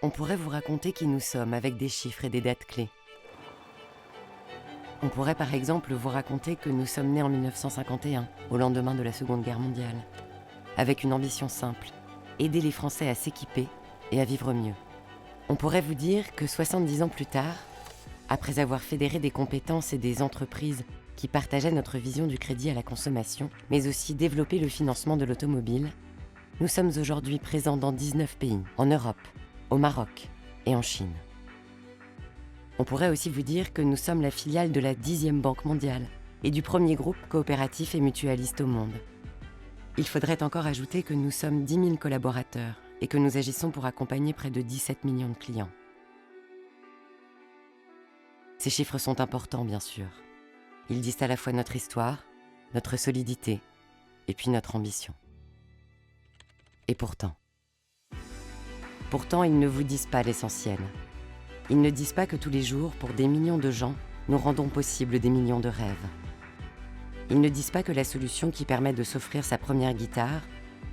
On pourrait vous raconter qui nous sommes avec des chiffres et des dates clés. On pourrait par exemple vous raconter que nous sommes nés en 1951, au lendemain de la Seconde Guerre mondiale, avec une ambition simple, aider les Français à s'équiper et à vivre mieux. On pourrait vous dire que 70 ans plus tard, après avoir fédéré des compétences et des entreprises qui partageaient notre vision du crédit à la consommation, mais aussi développé le financement de l'automobile, nous sommes aujourd'hui présents dans 19 pays, en Europe, au Maroc et en Chine. On pourrait aussi vous dire que nous sommes la filiale de la 10e Banque mondiale et du premier groupe coopératif et mutualiste au monde. Il faudrait encore ajouter que nous sommes 10 000 collaborateurs et que nous agissons pour accompagner près de 17 millions de clients. Ces chiffres sont importants, bien sûr. Ils disent à la fois notre histoire, notre solidité et puis notre ambition. Et pourtant, ils ne vous disent pas l'essentiel. Ils ne disent pas que tous les jours, pour des millions de gens, nous rendons possible des millions de rêves. Ils ne disent pas que la solution qui permet de s'offrir sa première guitare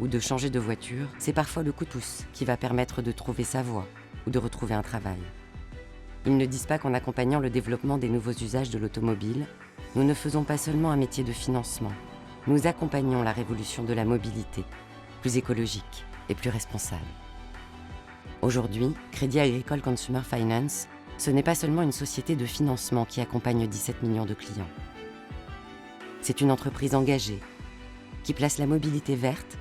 ou de changer de voiture, c'est parfois le coup de pouce qui va permettre de trouver sa voie ou de retrouver un travail. Ils ne disent pas qu'en accompagnant le développement des nouveaux usages de l'automobile, nous ne faisons pas seulement un métier de financement, nous accompagnons la révolution de la mobilité, plus écologique et plus responsable. Aujourd'hui, Crédit Agricole Consumer Finance, ce n'est pas seulement une société de financement qui accompagne 17 millions de clients. C'est une entreprise engagée qui place la mobilité verte,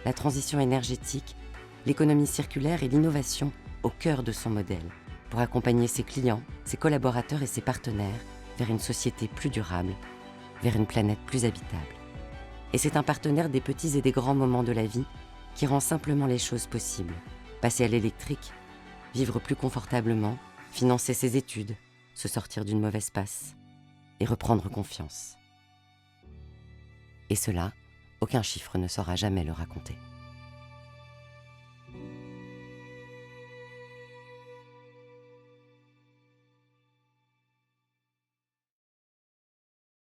la transition énergétique, l'économie circulaire et l'innovation au cœur de son modèle pour accompagner ses clients, ses collaborateurs et ses partenaires vers une société plus durable, vers une planète plus habitable. Et c'est un partenaire des petits et des grands moments de la vie qui rend simplement les choses possibles. Passer à l'électrique, vivre plus confortablement, financer ses études, se sortir d'une mauvaise passe et reprendre confiance. Et cela, aucun chiffre ne saura jamais le raconter.